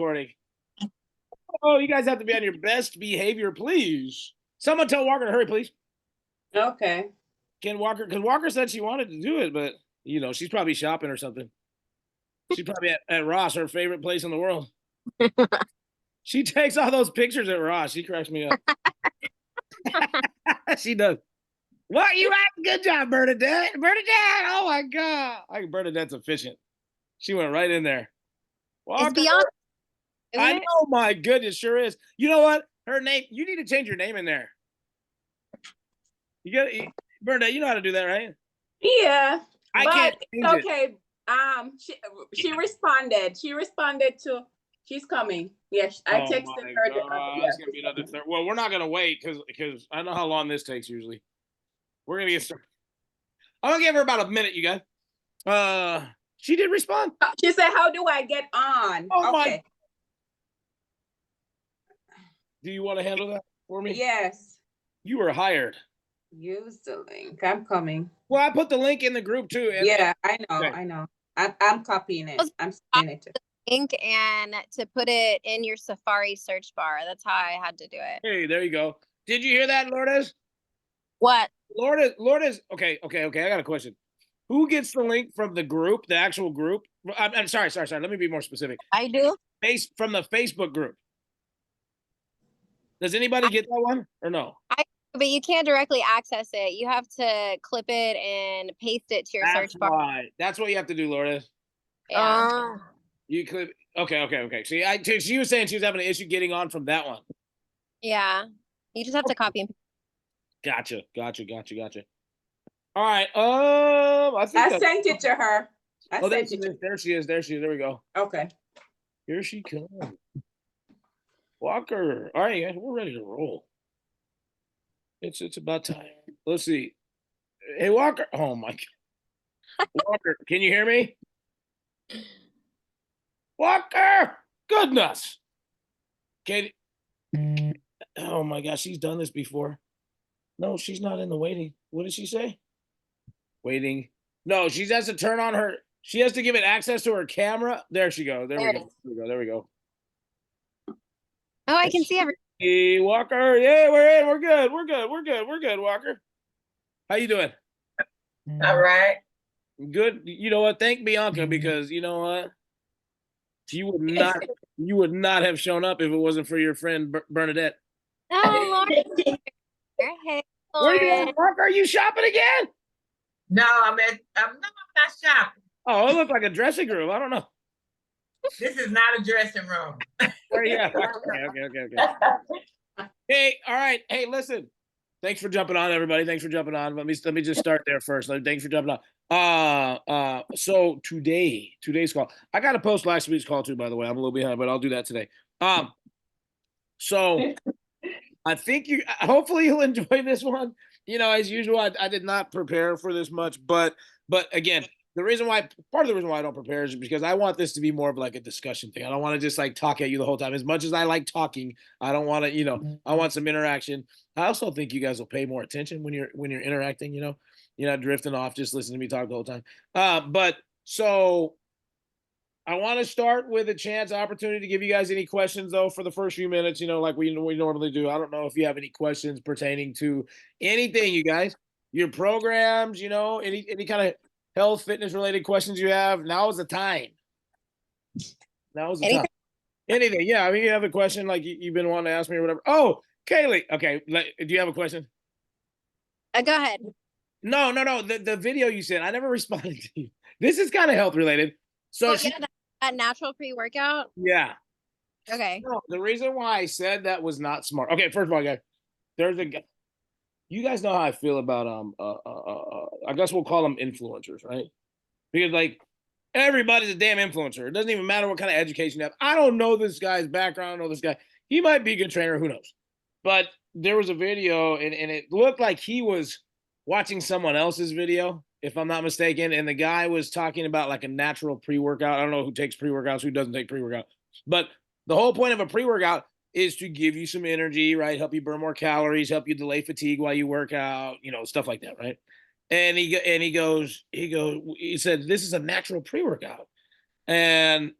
recording. Oh, you guys have to be on your best behavior, please. Someone tell Walker to hurry, please. Okay. Can Walker, because Walker said she wanted to do it, but she's probably shopping or something. She's probably at Ross, her favorite place in the world. She takes all those pictures at Ross. She cracks me up. She does. What you at? Good job, Bernadette. Bernadette. Oh my God. Bernadette's efficient. She went right in there. Walker. It's beyond. I know, my goodness, sure is. You know what? Her name. You need to change your name in there. You got Bernadette. You know how to do that, right? Yeah. I can't. Okay. She responded. She responded to. She's coming. Yes, I texted her. It's gonna be another third. Well, we're not gonna wait because I know how long this takes usually. We're gonna get started. I'm gonna give her about a minute, you guys. She did respond. She said, "How do I get on?" Oh my. Do you want to handle that for me? Yes. You were hired. Use the link. I'm coming. Well, I put the link in the group too. Yeah, I know. Okay. I know. I'm copying it. I'm sending it. Link and to put it in your Safari search bar. That's how I had to do it. Hey, there you go. Did you hear that, Lourdes? What? Lourdes. Okay. I got a question. Who gets the link from the group, the actual group? I'm sorry. Let me be more specific. I do. From the Facebook group. Does anybody get that one or no? But you can't directly access it. You have to clip it and paste it to your search bar. That's what you have to do, Lourdes. Yeah. You clip. Okay. See, she was saying she was having an issue getting on from that one. Yeah. You just have to copy and paste. Gotcha. All right. I sent it to her. There she is. There we go. Okay. Here she comes. Walker. All right, guys, we're ready to roll. It's about time. Let's see. Hey, Walker. Oh my God. Walker, can you hear me? Walker! Goodness. Katie. Oh my gosh, she's done this before. No, she's not in the waiting. What did she say? Waiting. No, she has to turn on her. She has to give it access to her camera. There she goes. There we go. Oh, I can see everything. Hey, Walker. Yeah, we're in. We're good, Walker. How you doing? All right. Good. You know what? Thank Bianca, because you know what? You would not have shown up if it wasn't for your friend Bernadette. Oh, Lord. Hey, where are you, Walker? Are you shopping again? No, I'm not shopping. Oh, it looks like a dressing room. I don't know. This is not a dressing room. Yeah. Okay. Hey, all right. Hey, listen. Thanks for jumping on, everybody. Thanks for jumping on. Let me just start there first. Thanks for jumping on. So today's call. I got to post last week's call too, by the way. I'm a little behind, but I'll do that today. So I think hopefully you'll enjoy this one. As usual, I did not prepare for this much, but again, part of the reason why I don't prepare is because I want this to be more of like a discussion thing. I don't want to just like talk at you the whole time. As much as I like talking, I don't want to, I want some interaction. I also think you guys will pay more attention when you're interacting, you're not drifting off, just listening to me talk the whole time. But so I want to start with a opportunity to give you guys any questions though for the first few minutes, like we normally do. I don't know if you have any questions pertaining to anything, you guys, your programs, any kind of health, fitness related questions you have. Now is the time. Anything. Yeah. I mean, you have a question like you've been wanting to ask me or whatever. Oh, Kaylee. Okay. Do you have a question? Go ahead. No. The video you sent, I never responded to you. This is kind of health related. So that natural pre-workout. Yeah. Okay. No, the reason why I said that was not smart. Okay. First of all, guys, there's a guy. You guys know how I feel about I guess we'll call them influencers, right? Because like everybody's a damn influencer. It doesn't even matter what kind of education you have. I don't know this guy's background. I don't know this guy. He might be a good trainer. Who knows? But there was a video and it looked like he was watching someone else's video, if I'm not mistaken. And the guy was talking about like a natural pre-workout. I don't know who takes pre-workouts, who doesn't take pre-workout. But the whole point of a pre-workout is to give you some energy, right? Help you burn more calories, help you delay fatigue while you work out, stuff like that, right? And he said, this is a natural pre-workout. And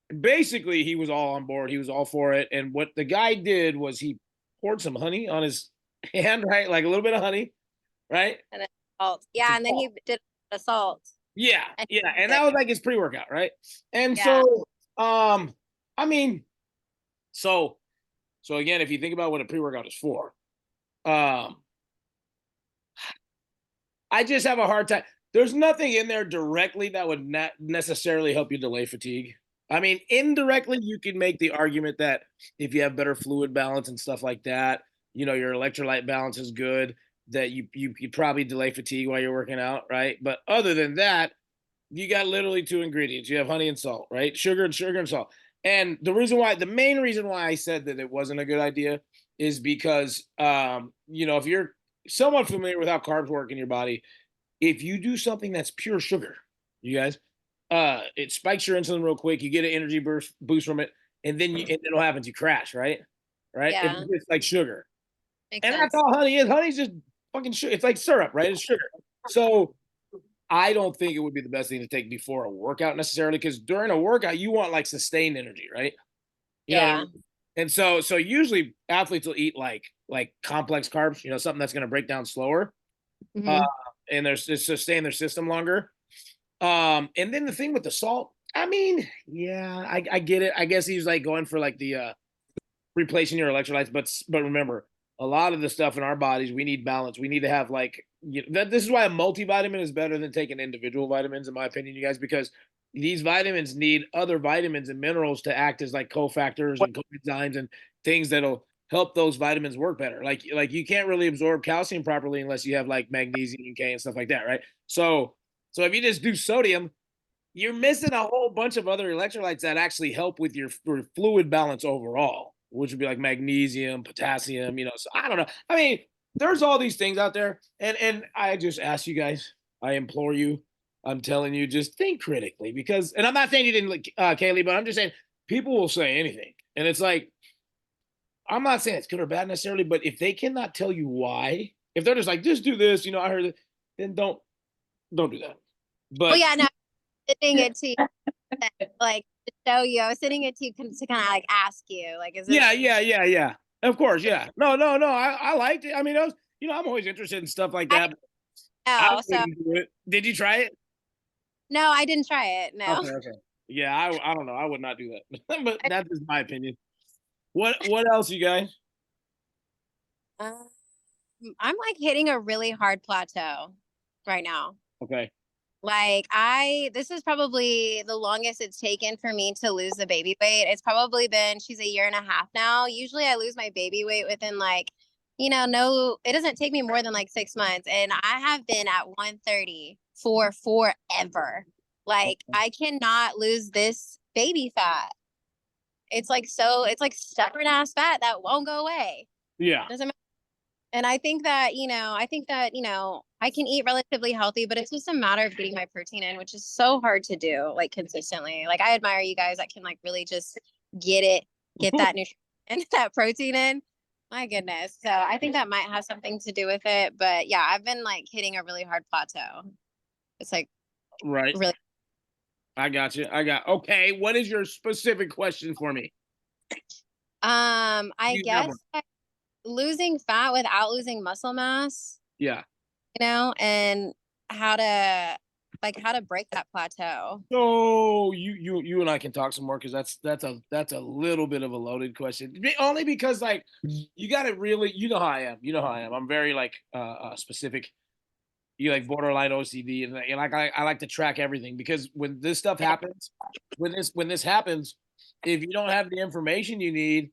basically he was all on board. He was all for it. And what the guy did was he poured some honey on his hand, right? Like a little bit of honey, right? Salt. Yeah, and then he did the salt. Yeah, And yeah. And that was like his pre-workout, right? And Yeah. so I mean, so again, if you think about what a pre-workout is for, um, I just have a hard time. There's nothing in there directly that would not necessarily help you delay fatigue. I mean, indirectly, you can make the argument that if you have better fluid balance and stuff like that, you know, your electrolyte balance is good, that you probably delay fatigue while you're working out, right? But other than that, you got literally two ingredients. You have honey and salt, right? Sugar and salt. And the main reason why I said that it wasn't a good idea is because, you know, if you're somewhat familiar with how carbs work in your body, if you do something that's pure sugar, you guys, it spikes your insulin real quick. You get an energy boost from it, and then and then what happens? You crash, right? Right? Yeah. It's like sugar, Makes and sense. that's all honey is. Honey's just fucking sugar. It's like syrup, right? It's sugar. So I don't think it would be the best thing to take before a workout necessarily, because during a workout you want like sustained energy, right? You know what I Yeah. mean? And so usually athletes will eat like complex carbs, you know, something that's going to break down slower, uh, Mhm. and there's just sustain their system longer. And then the thing with the salt, I mean, yeah, I get it. I guess he's like going for like the replacing your electrolytes, but remember, a lot of the stuff in our bodies, we need balance. We need to have like this is why a multivitamin is better than taking individual vitamins, in my opinion, you guys, because these vitamins need other vitamins and minerals to act as like cofactors and coenzymes and things that'll help those vitamins work better. Like you can't really absorb calcium properly unless you have like magnesium and K and stuff like that, right? So if you just do sodium, you're missing a whole bunch of other electrolytes that actually help with your fluid balance overall, which would be like magnesium, potassium, you know. So I don't know. I mean, there's all these things out there, and I just ask you guys, I implore you, I'm telling you, just think critically, because, and I'm not saying you didn't like Kaylee, but I'm just saying people will say anything, and it's like, I'm not saying it's good or bad necessarily, but if they cannot tell you why, if they're just like, just do this, you know, I heard it, then don't do that. Well, But yeah, no, sitting it to you, like to show you. I was sitting it to you to kind of like ask you, like, is this? yeah. Of course, yeah. No. I liked it. I mean, I was, you know, I'm always interested in stuff like I that. I know. So wouldn't do it. Did you try it? no, I didn't try it. No. Okay. Yeah, I don't know. I would not do that. But that's just my opinion. What else, you guys? Um, I'm like hitting a really hard plateau right now. Okay. Like this is probably the longest it's taken for me to lose the baby weight. It's probably been, she's a year and a half now. Usually I lose my baby weight within like, no, it doesn't take me more than like 6 months. And I have been at 130 for forever. Like I cannot lose this baby fat. It's like, it's like stubborn ass fat that won't go away. Yeah. Doesn't matter. And I think that, I can eat relatively healthy, but it's just a matter of getting my protein in, which is so hard to do like consistently. Like I admire you guys that can like really just get that nutrition and that protein in. My goodness. So I think that might have something to do with it. But yeah, I've been like hitting a really hard plateau. It's like Right. really. I got you. Okay. What is your specific question for me? I You have guess one. losing fat without losing muscle mass, Yeah. and how to break that plateau. So you and I can talk some more, because that's a little bit of a loaded question. Only because like you got to really, you know how I am. You know how I am. I'm very like specific. You like borderline OCD, and like I like to track everything, because when this stuff happens, when this happens, if you don't have the information you need,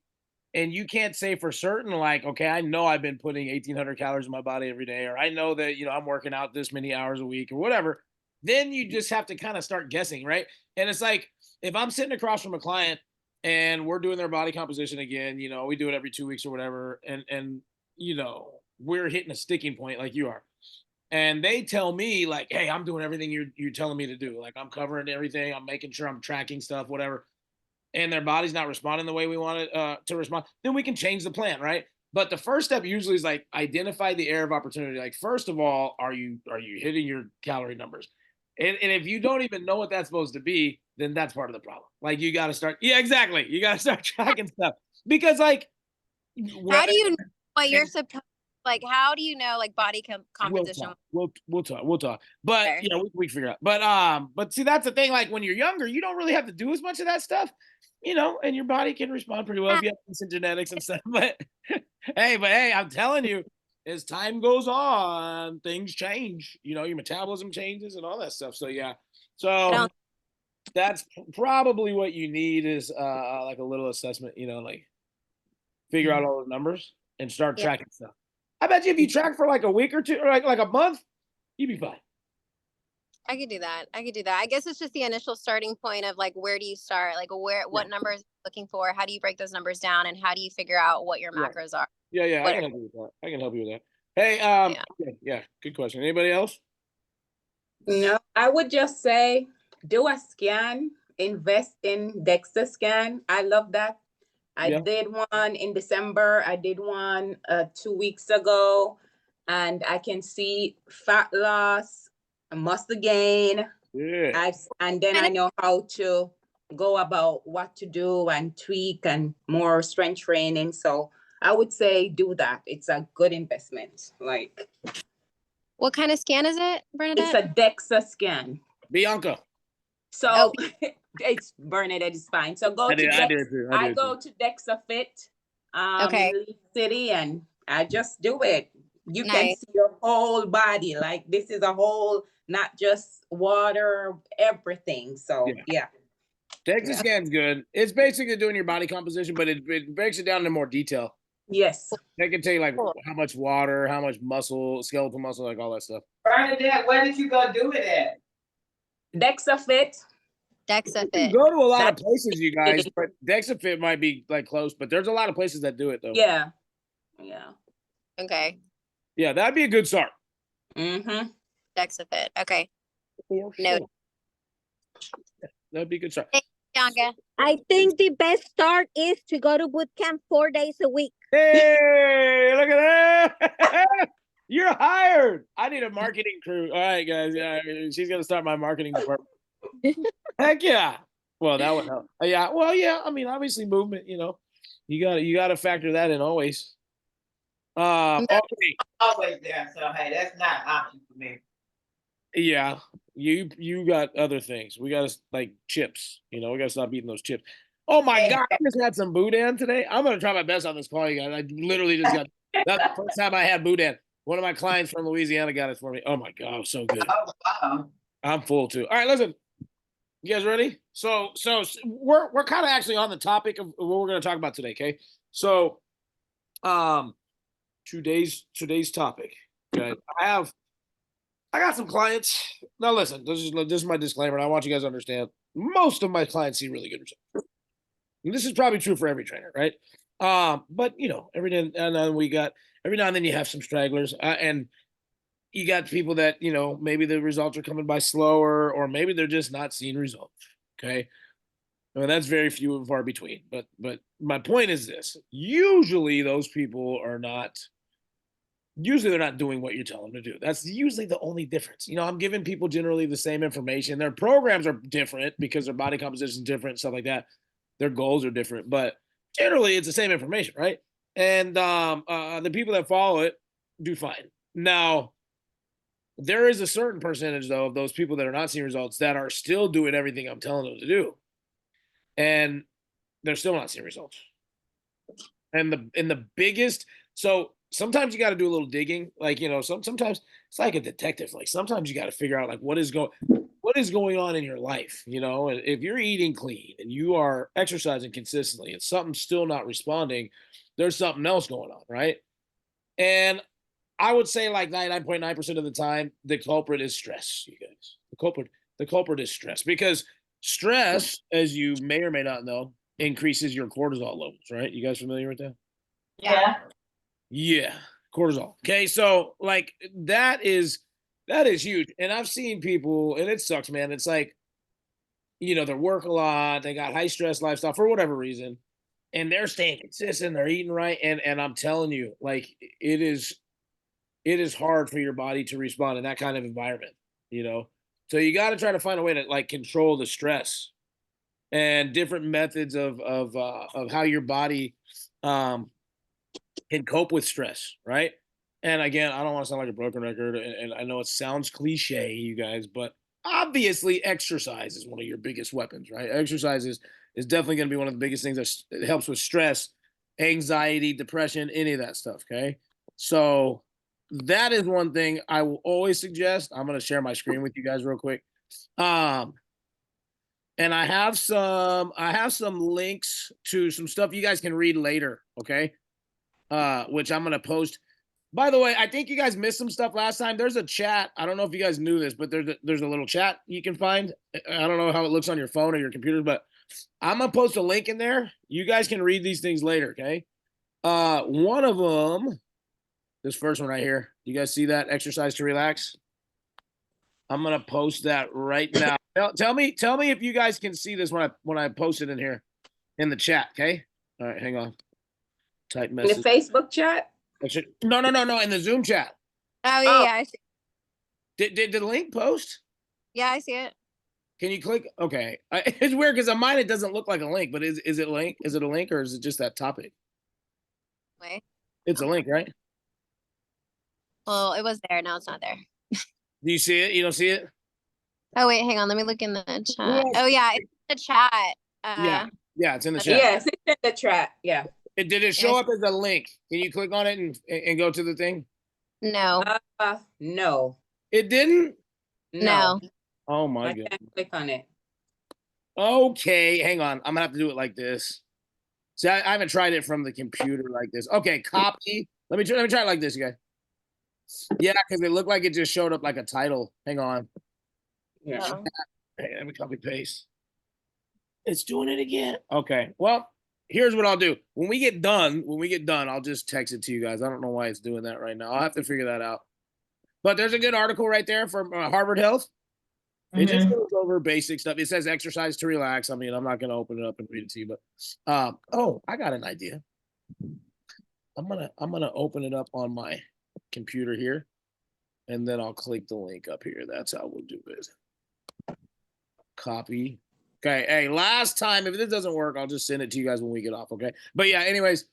and you can't say for certain, like, okay, I know I've been putting 1,800 calories in my body every day, or I know that, you know, I'm working out this many hours a week or whatever, then you just have to kind of start guessing, right? And it's like, if I'm sitting across from a client and we're doing their body composition again, you know, we do it every 2 weeks or whatever, and you know, we're hitting a sticking point like you are. And they tell me like, hey, I'm doing everything you're telling me to do. Like I'm covering everything, I'm making sure I'm tracking stuff, whatever, and their body's not responding the way we want it to respond, then we can change the plan, right? But the first step usually is like identify the area of opportunity. Like, first of all, are you hitting your calorie numbers? And if you don't even know what that's supposed to be, then that's part of the problem. Like you got to start. Yeah, exactly. You got to start tracking stuff because like. How do you know what you're supposed? Like, how do you know like body composition? We'll talk. But Okay. you know, we figure out. But see, that's the thing. Like when you're younger, you don't really have to do as much of that stuff, you know, and your body can respond pretty well if you have decent genetics and stuff. But hey, I'm telling you, as time goes on, things change. You know, your metabolism changes and all that stuff. So yeah, so don't- that's probably what you need is like a little assessment. You know, like figure out all the numbers and start Yeah. tracking stuff. I bet you if you track for like a week or two, or like a month, you'd be fine. I could do that. I guess it's just the initial starting point of like, where do you start? Like, what numbers are you looking for? How do you break those numbers down? And how do you figure out what your Right. macros are? Yeah, I What- can help you with that. I can help you with that. Hey, yeah, good question. Anybody else? No, I would just say do a scan, invest in DEXA scan. I love that. I Yeah. did one in December. I did one 2 weeks ago, and I can see fat loss, muscle gain. Yeah. And then I know how to go about what to do and tweak and more strength training. So I would say do that. It's a good investment. Like What kind of scan is it, it's Bernadette? a DEXA scan. Bianca. So it's Bernadette is fine. So go I to did Dex, too. I go to DEXA Fit Okay. in Leaf City and I just do it. You can Nice. see your whole body. Like this is a whole, not just water, everything. So yeah. DEXA scan's good. It's basically doing your body composition, but it breaks it down into more detail. Yes. They can tell you like Cool. how much water, how much muscle, skeletal muscle, like all that stuff. Bernadette, where did you go do it at? DEXA Fit. DEXA You Fit. go to a lot of places, you guys, but DEXA Fit might be like close, but there's a lot of places that do it though. Yeah. Yeah. Okay. Yeah, that'd be a good start. Mm-hmm. DEXA Fit. Okay. No. That'd be a good start. Bianca. I think the best start is to go to boot camp 4 days a week. Hey, look at that. You're hired. I need a marketing crew. All right, guys. Yeah, she's gonna start my marketing department. Heck yeah. Well, that would help. Yeah. Well, yeah. I mean, obviously, movement. You know, you gotta factor that in always. Okay. Always there, so hey, that's not an option for me. Yeah. You got other things. We gotta like chips. You know, we gotta stop eating those chips. Oh my god! I just had some boudin today. I'm gonna try my best on this call, you guys. I literally just got. That's the first time I had boudin. One of my clients from Louisiana got it for me. Oh my god, it was so good. Oh, wow. I'm full too. All right, listen. You guys ready? So we're kind of actually on the topic of what we're going to talk about today. Okay, so today's topic. Okay, I got some clients. Now listen, this is my disclaimer. And I want you guys to understand. Most of my clients see really good results. And this is probably true for every trainer, right? But you know, every now and then you have some stragglers, and you got people that, you know, maybe the results are coming by slower, or maybe they're just not seeing results. Okay. I mean, that's very few and far between. But my point is this: usually those people are not. Usually they're not doing what you tell them to do. That's usually the only difference. You know, I'm giving people generally the same information. Their programs are different because their body composition is different, stuff like that. Their goals are different, but generally it's the same information, right? And the people that follow it do fine. Now, there is a certain percentage, though, of those people that are not seeing results that are still doing everything I'm telling them to do, and they're still not seeing results. And the biggest, so sometimes you got to do a little digging, like, you know, sometimes it's like a detective. Like sometimes you got to figure out like what is going on in your life, you know. And if you're eating clean and you are exercising consistently and something's still not responding, there's something else going on, right? And I would say like 99.9% of the time, the culprit is stress, you guys. The culprit is stress, because stress, as you may or may not know, increases your cortisol levels, right? You guys familiar with that? Yeah. Yeah, cortisol. Okay, so like that is huge. And I've seen people, and it sucks, man. It's like, you know, they work a lot, they got high stress lifestyle for whatever reason, and they're staying consistent, they're eating right, and I'm telling you, like it is hard for your body to respond in that kind of environment, you know. So you got to try to find a way to like control the stress, and different methods of how your body can cope with stress, right? And again, I don't want to sound like a broken record, and I know it sounds cliche, you guys, but obviously exercise is one of your biggest weapons, right? Exercise is definitely going to be one of the biggest things that helps with stress, anxiety, depression, any of that stuff. Okay, so that is one thing I will always suggest. I'm going to share my screen with you guys real quick. And I have some links to some stuff you guys can read later, okay? Which I'm gonna post. By the way, I think you guys missed some stuff last time. There's a chat. I don't know if you guys knew this, but there's a little chat you can find. I don't know how it looks on your phone or your computer, but I'm gonna post a link in there. You guys can read these things later, okay? One of them, this first one right here. You guys see that? Exercise to relax. I'm gonna post that right now. Tell me if you guys can see this when I post it in here in the chat. Okay. All right, hang on. Type In the message. Facebook chat? No. In the Zoom chat. Oh yeah, Oh. yeah, I see. Did the link post? Yeah, I see it. Can you click? Okay. It's weird because on mine it doesn't look like a link, but is it link? Is it a link or is it just that topic? Wait. It's a link, right? Well, it was there. Now it's not there. Do you see it? You don't see it? Oh wait, hang on. Let me look in the chat. Yes. Oh yeah, it's in the chat. Yeah, it's in the chat. Yes, it's in the chat. Yeah. Did it show up as a link? Can you click on it and go to the thing? No, No. It didn't? no. Oh my I god. can't click on it. Okay, hang on. I'm gonna have to do it like this. See, I haven't tried it from the computer like this. Okay, copy. Let me try it like this, you guys. Yeah, because it looked like it just showed up like a title. Hang on. Yeah. Oh. Hey, let me copy paste. It's doing it again. Okay. Well, here's what I'll do. When we get done, I'll just text it to you guys. I don't know why it's doing that right now. I'll have to figure that out. But there's a good article right there from Harvard Health. It just goes over basic stuff. It says exercise to relax. I mean, I'm not going to open it up and read it to you, but oh, I got an idea. I'm gonna open it up on my computer here, and then I'll click the link up here. That's how we'll do it. Copy. Okay. Hey, last time, if this doesn't work, I'll just send it to you guys when we get off. Okay. But yeah, anyways,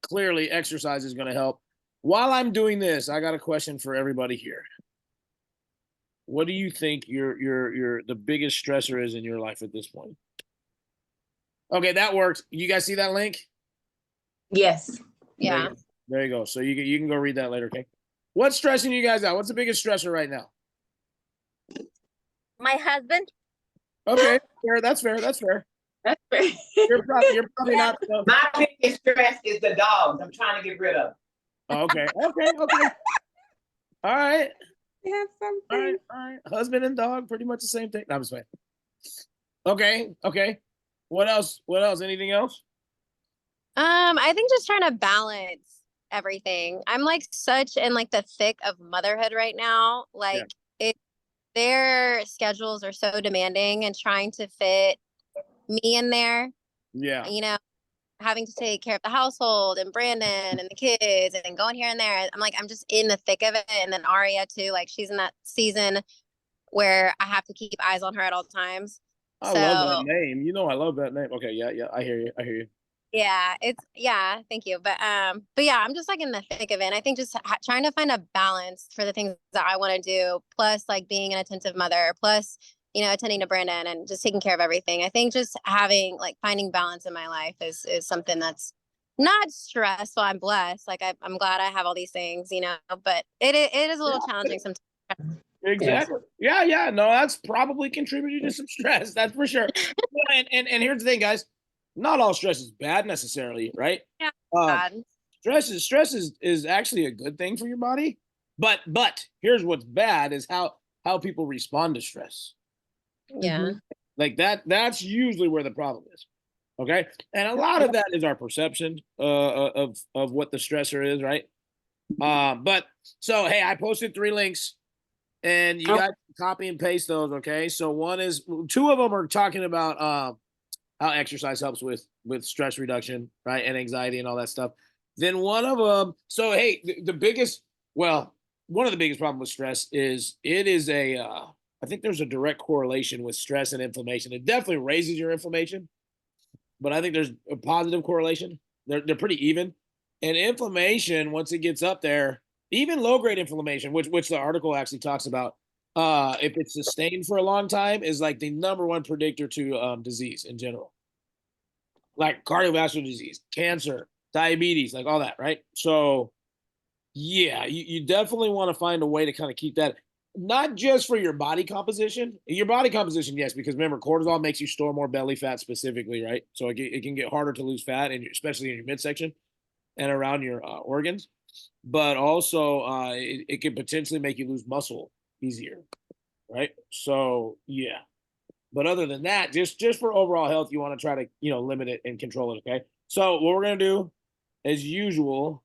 clearly exercise is going to help. While I'm doing this, I got a question for everybody here. What do you think the biggest stressor is in your life at this point? Okay, that worked. You guys see that link? Yes. Yeah. There you go. So you can go read that later, okay? What's stressing you guys out? What's the biggest stressor right now? My husband. Okay, fair. That's fair. That's right. You're probably not. My biggest stress is the dogs. I'm trying to get rid of. Oh, okay. All right. We have something. All right. Husband and dog, pretty much the same thing. No, I'm just playing. Okay. What else? Anything else? I think just trying to balance everything. I'm like such in like the thick of motherhood right now. Like their schedules are so demanding, and trying to fit me in there, Yeah. you know, having to take care of the household and Brandon and the kids and going here and there. I'm just in the thick of it. And then Aria too, like she's in that season where I have to keep eyes on her at all times. I love that name. You know I love that name. Okay, yeah. I hear you. Yeah, thank you. But yeah, I'm just like in the thick of it. And I think just trying to find a balance for the things that I want to do, plus like being an attentive mother, plus, you know, attending to Brandon and just taking care of everything. I think just finding balance in my life is something that's not stressful. I'm blessed. Like I'm glad I have all these things, you know, but it is a little challenging sometimes. Exactly. Yeah. No, that's probably contributed to some stress. That's for sure. And here's the thing, guys. Not all stress is bad necessarily, right? Yeah. Stress is actually a good thing for your body. But here's what's bad is how people respond to stress. Yeah. Like that's usually where the problem is. Okay. And a lot of that is our perception of what the stressor is, right? But so hey, I posted 3 links and you got to copy and paste those, okay? So 2 of them are talking about how exercise helps with stress reduction, right? And anxiety and all that stuff. Then one of them, so hey, one of the biggest problems with stress is it is a I think there's a direct correlation with stress and inflammation. It definitely raises your inflammation, but I think there's a positive correlation. They're pretty even. And inflammation, once it gets up there, even low grade inflammation, which the article actually talks about, if it's sustained for a long time, is like the number one predictor to disease in general, like cardiovascular disease, cancer, diabetes, like all that, right? So, yeah, you definitely want to find a way to kind of keep that, not just for your body composition. Your body composition, yes, because remember, cortisol makes you store more belly fat specifically, right? So it can get harder to lose fat, and especially in your midsection and around your organs. But also, it can potentially make you lose muscle easier, right? So yeah. But other than that, just for overall health, you want to try to limit it and control it. Okay. So what we're gonna do, as usual,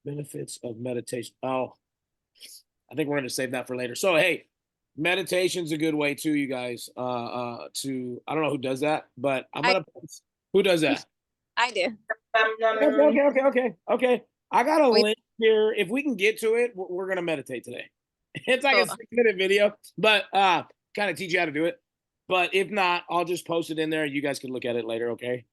benefits of meditation. Oh, I think we're gonna save that for later. So hey, meditation's a good way too, you guys. To I don't know who does that, but who does that? I do. Okay. I got a We- link here. If we can get to it, we're gonna meditate today. It's like a Cool. 6-minute video, but kind of teach you how to do it. But if not, I'll just post it in there. You guys can look at it later, okay?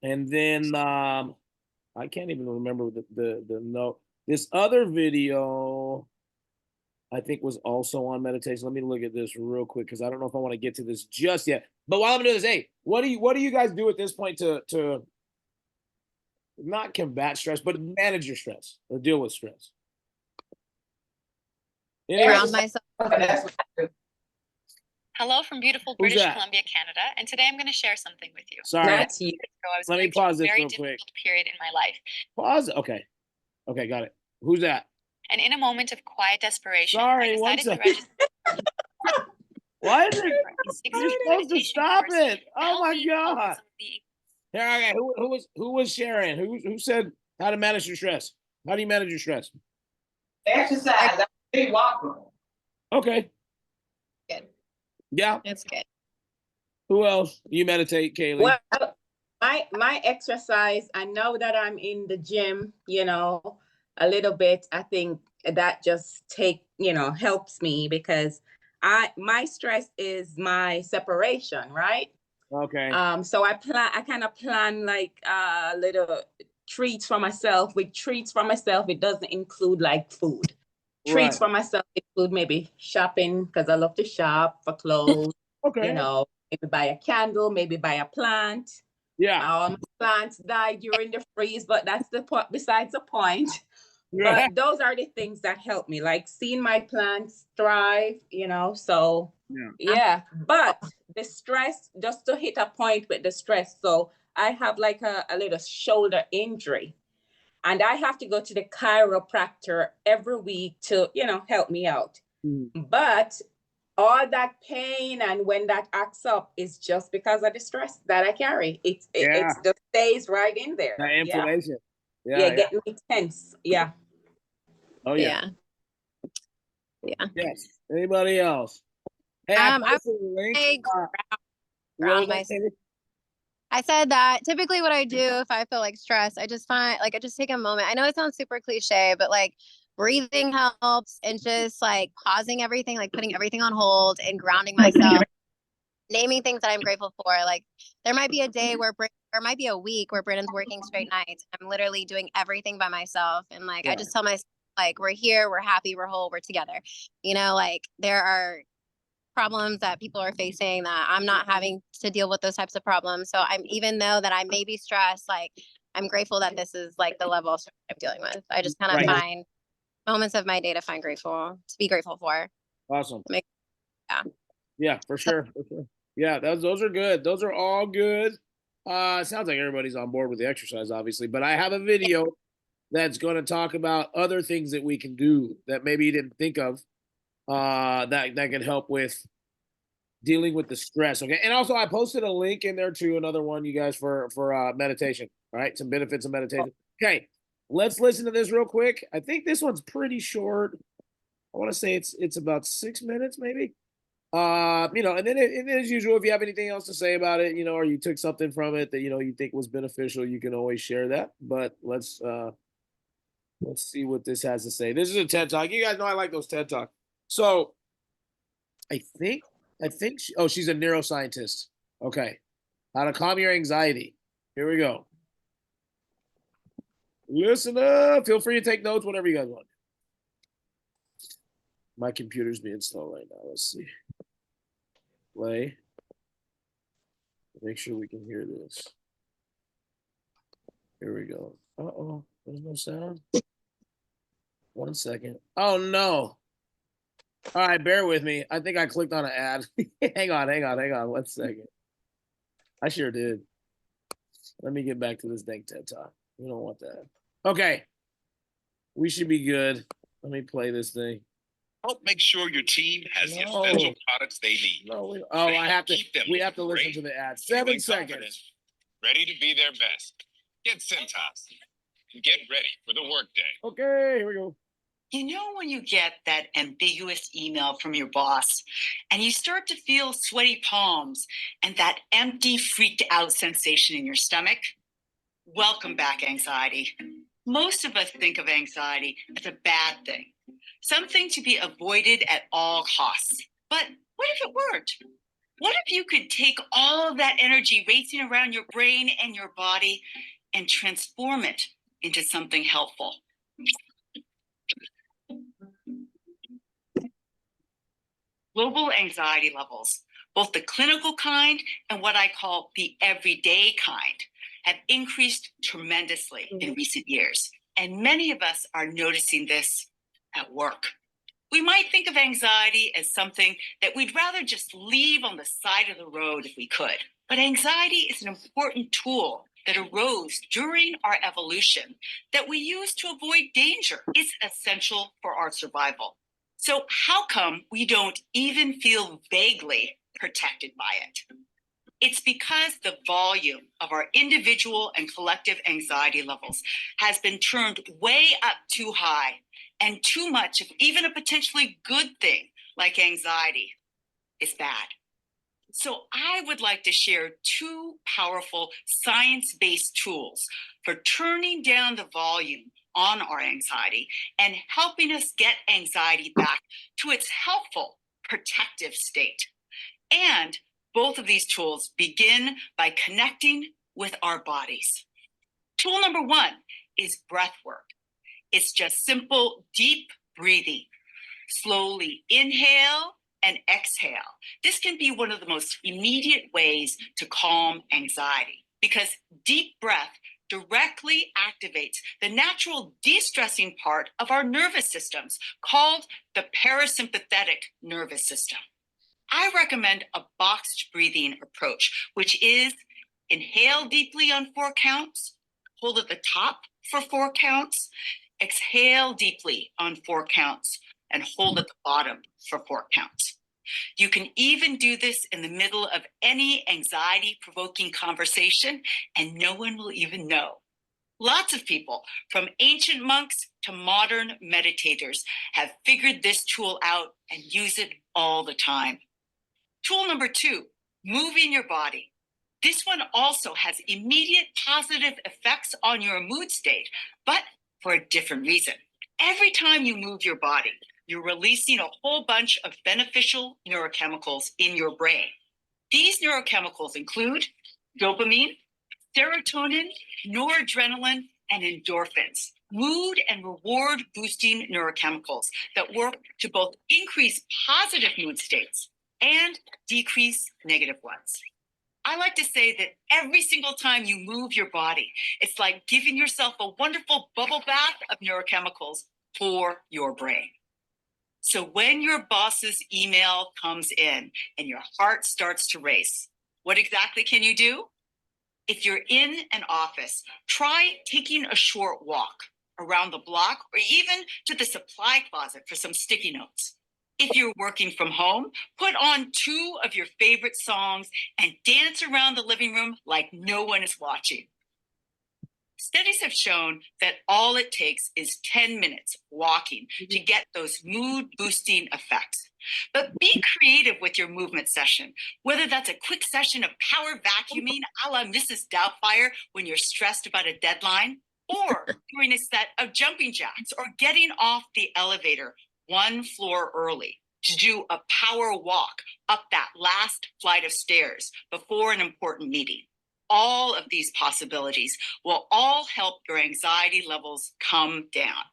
And then I can't even remember the note. This other video I think was also on meditation. Let me look at this real quick because I don't know if I want to get to this just yet. But while I'm doing this, hey, what do you guys do at this point to not combat stress, but manage your stress or deal with stress? Ground myself. Okay, that's what I do. Hello from beautiful Who's British that? Columbia, Canada, and today I'm going to share something with you. Sorry, That's you. So I was Let me going through pause a this very real quick. difficult period in my life, pause. Okay, got it. Who's that? and in a moment of quiet desperation, Sorry, I one decided to second. register Why is it? for a You're 6-week supposed to meditation stop course it. to Oh help my me cope with God. some of the Here, okay. Who was sharing? Who said how to manage your stress? How do you manage your stress? Exercise, I'm big walker. Okay. Good. Yeah. It's good. Who else? You meditate, Kaylee. Well, my exercise, I know that I'm in the gym, a little bit. I think that just helps me because my stress is my separation, right? Okay. So I kind of plan like little treats for myself. With treats for myself, it doesn't include like food. Treats Right. for myself include maybe shopping because I love to shop for clothes, Okay. maybe buy a candle, maybe buy a plant. Yeah. Plants die during the freeze, but that's the point besides the point. Yeah. But those are the things that help me, like seeing my plants thrive, so yeah. But the stress, just to hit a point with the stress. So I have like a little shoulder injury, and I have to go to the chiropractor every week to, help me out. But all that pain and when that acts up is just because of the stress that I carry. It just stays right in there. That inflammation. Yeah, getting me tense. Yeah. Oh yeah. Yeah. Yes. Anybody else? Hey, I I posted a link. say What ground was that, myself. Katie? I said that typically what I do if I feel like stress, I just take a moment. I know it sounds super cliche, but like breathing helps and just like pausing everything, like putting everything on hold and grounding myself, naming things that I'm grateful for. Like there might be a day where there might be a week where Brandon's working straight nights. I'm literally doing everything by myself. And like, I just tell myself like, we're here, we're happy, we're whole, we're together. Like there are problems that people are facing that I'm not having to deal with those types of problems. So even though that I may be stressed, like I'm grateful that this is like the level of stress I'm dealing with. I just kind of find moments of my day to be grateful for. Awesome. Yeah. Yeah, for sure. Yeah, those are good. Those are all good. It sounds like everybody's on board with the exercise, obviously, but I have a video that's going to talk about other things that we can do that maybe you didn't think of, that can help with dealing with the stress. Okay. And also I posted a link in there to another one, you guys, for meditation. All right. Some benefits of meditation. Okay. Let's listen to this real quick. I think this one's pretty short. I want to say it's about 6 minutes, maybe. And then as usual, if you have anything else to say about it, or you took something from it that you think was beneficial, you can always share that. But let's see what this has to say. This is a TED Talk. You guys know I like those TED Talk. So I think she's a neuroscientist. Okay. How to calm your anxiety. Here we go. Listen up. Feel free to take notes, whatever you guys want. My computer's being slow right now. Let's see. Play. Make sure we can hear this. Here we go. Uh-oh. There's no sound. 1 second. Oh, no. All right, bear with me. I think I clicked on an ad. hang on. 1 second. I sure did. Let me get back to this dang TED Talk. We don't want that. Okay. We should be good. Let me play this thing. Help make sure your team has the No. essential products they need. No, They I have to. keep them We have to listen great, to the ad. feeling 7 seconds. confident, ready to be their best. Get Cintas and get ready for the workday. Okay, here we go. You know, when you get that ambiguous email from your boss and you start to feel sweaty palms and that empty, freaked out sensation in your stomach? Welcome back, anxiety. Most of us think of anxiety as a bad thing, something to be avoided at all costs. But what if it worked? What if you could take all of that energy racing around your brain and your body and transform it into something helpful? Global anxiety levels, both the clinical kind and what I call the everyday kind, have increased tremendously in recent years. And many of us are noticing this at work. We might think of anxiety as something that we'd rather just leave on the side of the road if we could. But anxiety is an important tool that arose during our evolution that we use to avoid danger. It's essential for our survival. So how come we don't even feel vaguely protected by it? It's because the volume of our individual and collective anxiety levels has been turned way up too high, and too much of even a potentially good thing like anxiety is bad. So I would like to share 2 powerful science-based tools for turning down the volume on our anxiety and helping us get anxiety back to its helpful, protective state. And both of these tools begin by connecting with our bodies. Tool number 1 is breath work. It's just simple, deep breathing. Slowly inhale and exhale. This can be one of the most immediate ways to calm anxiety because deep breath directly activates the natural de-stressing part of our nervous systems called the parasympathetic nervous system. I recommend a boxed breathing approach, which is inhale deeply on 4 counts, hold at the top for 4 counts, exhale deeply on 4 counts, and hold at the bottom for 4 counts. You can even do this in the middle of any anxiety-provoking conversation, and no one will even know. Lots of people, from ancient monks to modern meditators, have figured this tool out and use it all the time. Tool number 2, moving your body. This one also has immediate positive effects on your mood state, but for a different reason. Every time you move your body, you're releasing a whole bunch of beneficial neurochemicals in your brain. These neurochemicals include dopamine, serotonin, noradrenaline, and endorphins, mood and reward boosting neurochemicals that work to both increase positive mood states and decrease negative ones. I like to say that every single time you move your body, it's like giving yourself a wonderful bubble bath of neurochemicals for your brain. So when your boss's email comes in and your heart starts to race, what exactly can you do? If you're in an office, try taking a short walk around the block or even to the supply closet for some sticky notes. If you're working from home, put on 2 of your favorite songs and dance around the living room like no one is watching. Studies have shown that all it takes is 10 minutes walking to get those mood boosting effects. But be creative with your movement session, whether that's a quick session of power vacuuming a la Mrs. Doubtfire when you're stressed about a deadline, or doing a set of jumping jacks or getting off the elevator 1 floor early. to do a power walk up that last flight of stairs before an important meeting. All of these possibilities will all help your anxiety levels come down.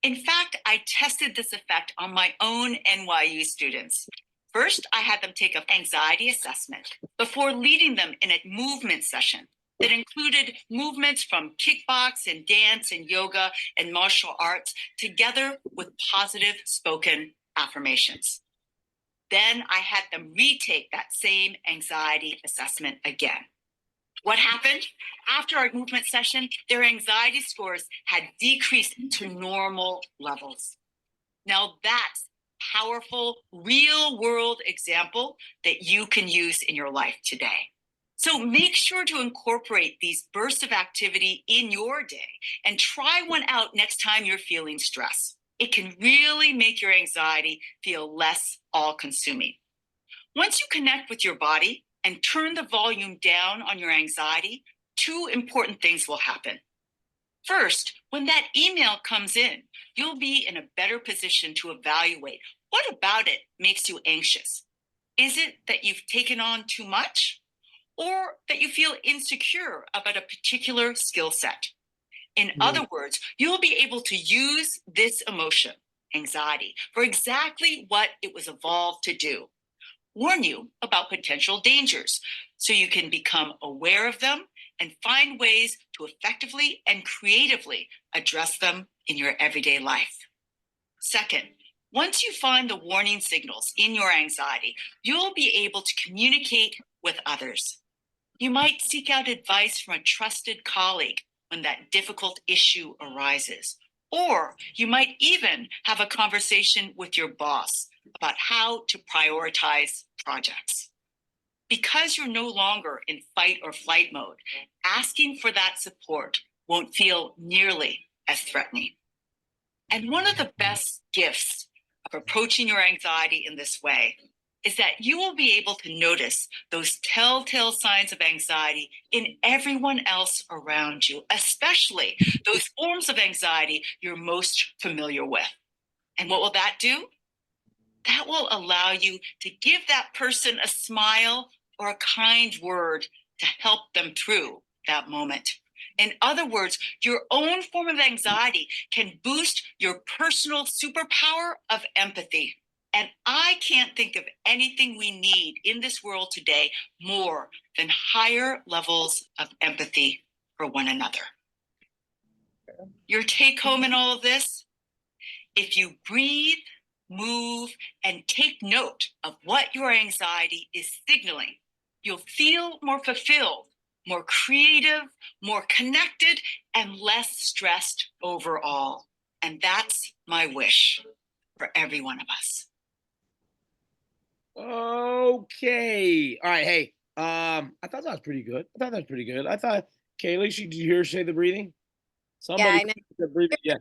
In fact, I tested this effect on my own NYU students. First, I had them take an anxiety assessment before leading them in a movement session that included movements from kickbox and dance and yoga and martial arts together with positive spoken affirmations. Then I had them retake that same anxiety assessment again. What happened? After our movement session, their anxiety scores had decreased to normal levels. Now that's powerful, real world example that you can use in your life today. So make sure to incorporate these bursts of activity in your day and try one out next time you're feeling stress. It can really make your anxiety feel less all-consuming. Once you connect with your body and turn the volume down on your anxiety, two important things will happen. First, when that email comes in, you'll be in a better position to evaluate what about it makes you anxious. Is it that you've taken on too much? Or that you feel insecure about a particular skill set? In other words, you'll be able to use this emotion, anxiety, for exactly what it was evolved to do. Warn you about potential dangers so you can become aware of them and find ways to effectively and creatively address them in your everyday life. Second, once you find the warning signals in your anxiety, you'll be able to communicate with others. You might seek out advice from a trusted colleague when that difficult issue arises. Or you might even have a conversation with your boss about how to prioritize projects. Because you're no longer in fight or flight mode, asking for that support won't feel nearly as threatening. And one of the best gifts of approaching your anxiety in this way is that you will be able to notice those telltale signs of anxiety in everyone else around you, especially those forms of anxiety you're most familiar with. And what will that do? That will allow you to give that person a smile or a kind word to help them through that moment. In other words, your own form of anxiety can boost your personal superpower of empathy. And I can't think of anything we need in this world today more than higher levels of empathy for one another. Your take home in all of this? If you breathe, move, and take note of what your anxiety is signaling, you'll feel more fulfilled, more creative, more connected, and less stressed overall. And that's my wish for every one of us. Okay. All right. Hey, I thought that was pretty good. I thought, Kaylee, did you hear her say the breathing? Yeah, I know. The breathing. Yeah.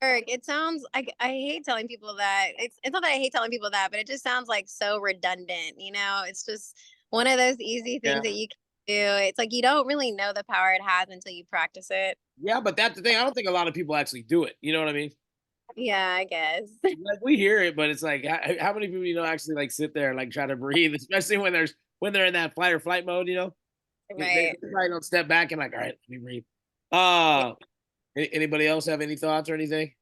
Eric, it sounds like I hate telling people that. It's not that I hate telling people that, but it just sounds like so redundant, you know? It's just one of those easy things that you can do. It's like you don't really know the power it has until you practice it. Yeah, but that's the thing. I don't think a lot of people actually do it. You know what I mean? Yeah, I guess. Like we hear it, but it's like how many people actually like sit there and like try to breathe, especially when they're in that fight or flight mode, you know? Right. They probably don't step back and like, all right, let me breathe. Anybody else have any thoughts or anything?